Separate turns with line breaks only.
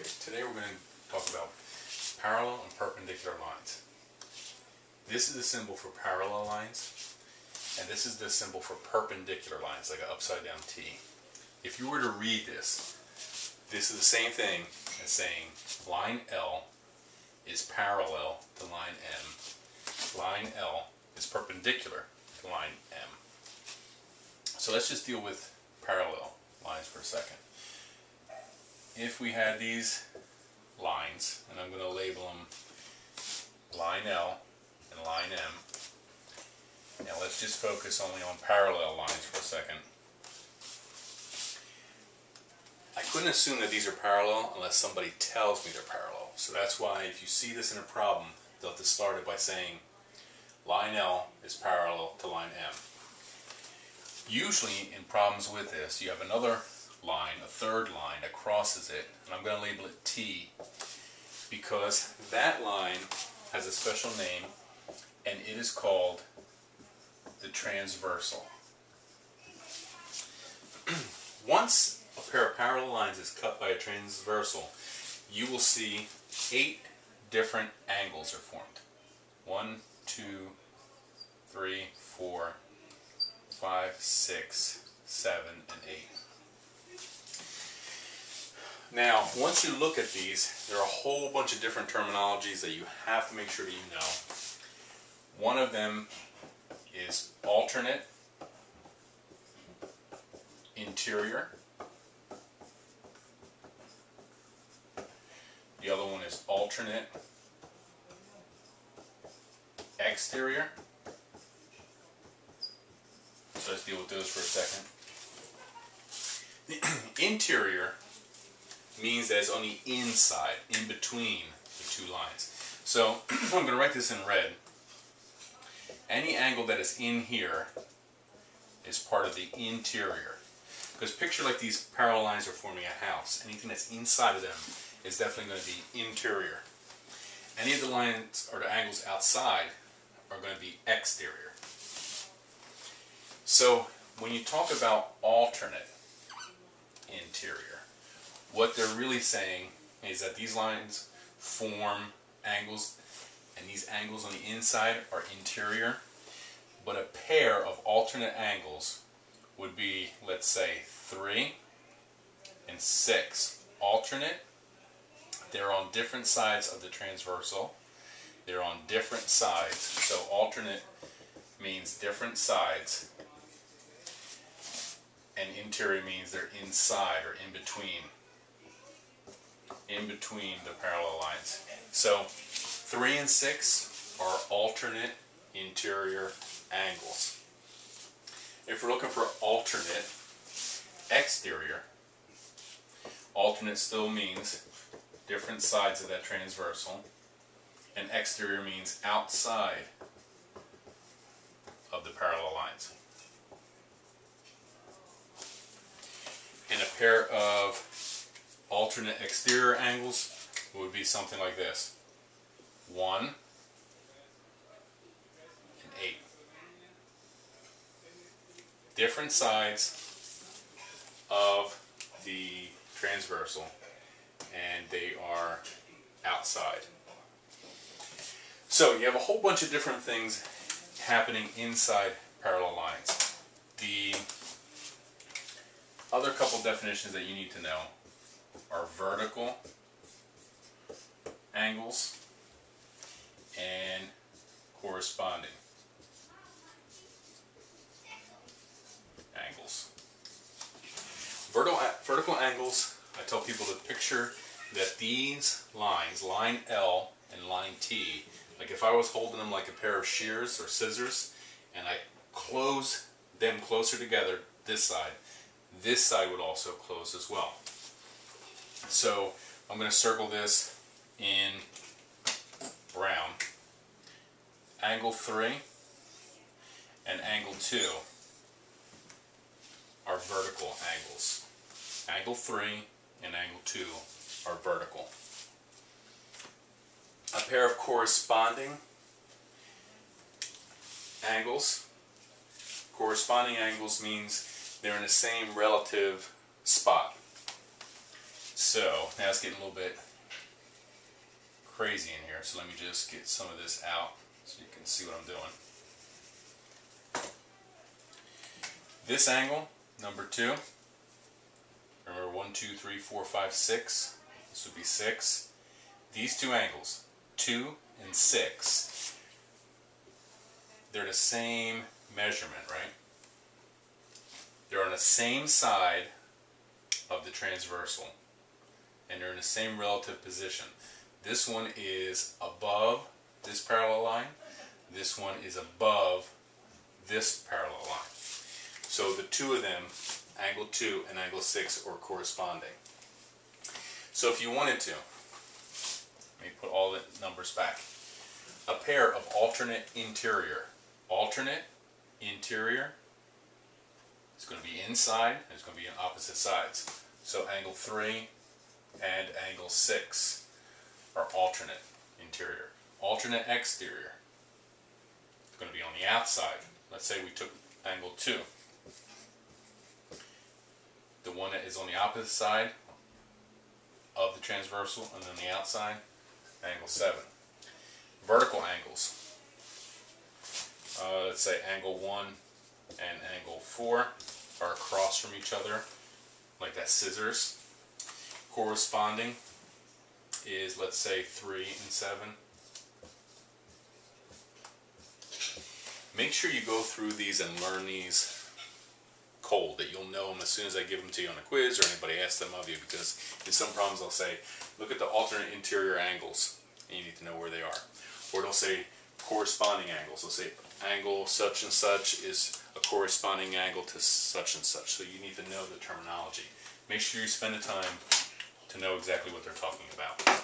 Okay, today we're going to talk about parallel and perpendicular lines. This is the symbol for parallel lines, and this is the symbol for perpendicular lines, like an upside down T. If you were to read this, this is the same thing as saying line L is parallel to line M. Line L is perpendicular to line M. So let's just deal with parallel lines for a second. If we had these lines, and I'm going to label them line L and line M. Now let's just focus only on parallel lines for a second. I couldn't assume that these are parallel unless somebody tells me they're parallel. So that's why if you see this in a problem, they'll have to start it by saying line L is parallel to line M. Usually in problems with this, you have another line, a third line that crosses it, and I'm going to label it T because that line has a special name, and it is called the transversal. Once a pair of parallel lines is cut by a transversal, you will see 8 different angles are formed. 1, 2, 3, 4, 5, 6, 7, and 8. Now, once you look at these, there are a whole bunch of different terminologies that you have to make sure that you know. One of them is alternate, interior. The other one is alternate, exterior. So let's deal with those for a second. The interior means that it's on the inside, in between the two lines. So I'm going to write this in red. Any angle that is in here is part of the interior. Because picture like these parallel lines are forming a house. Anything that's inside of them is definitely going to be interior. Any of the lines or the angles outside are going to be exterior. So when you talk about alternate interior, what they're really saying is that these lines form angles, and these angles on the inside are interior, but a pair of alternate angles would be, let's say, 3 and 6. Alternate, they're on different sides of the transversal. They're on different sides, so alternate means different sides, and interior means they're inside or in between the parallel lines. So 3 and 6 are alternate interior angles. If we're looking for alternate exterior, alternate still means different sides of that transversal, and exterior means outside of the parallel lines. And a pair of alternate exterior angles would be something like this. 1 and 8. Different sides of the transversal, and they are outside. So you have a whole bunch of different things happening inside parallel lines. The other couple definitions that you need to know are vertical angles and corresponding angles. Vertical angles, I tell people to picture that these lines, line L and line T, like if I was holding them like a pair of shears or scissors, and I close them closer together, this side would also close as well. So I'm going to circle this in brown. Angle 3 and angle 2 are vertical angles. Angle 3 and angle 2 are vertical. A pair of corresponding angles. Corresponding angles means they're in the same relative spot. So now it's getting a little bit crazy in here, so let me just get some of this out so you can see what I'm doing. This angle, number 2, remember 1, 2, 3, 4, 5, 6, this would be 6. These two angles, 2 and 6, they're the same measurement, right? They're on the same side of the transversal, and they're in the same relative position. This one is above this parallel line, this one is above this parallel line. So the two of them, angle 2 and angle 6, are corresponding. So if you wanted to, let me put all the numbers back. A pair of alternate interior is going to be inside, and it's going to be on opposite sides. So angle 3 and angle 6 are alternate interior. Alternate exterior is going to be on the outside. Let's say we took angle 2. The one that is on the opposite side of the transversal, and then the outside, angle 7. Vertical angles. Let's say angle 1 and angle 4 are across from each other, like that scissors. Corresponding is, let's say, 3 and 7. Make sure you go through these and learn these cold, that you'll know them as soon as I give them to you on a quiz or anybody asks them of you, because in some problems I'll say, look at the alternate interior angles, and you need to know where they are. Or they'll say corresponding angles. They'll say angle such and such is a corresponding angle to such and such. So you need to know the terminology. Make sure you spend the time to know exactly what they're talking about.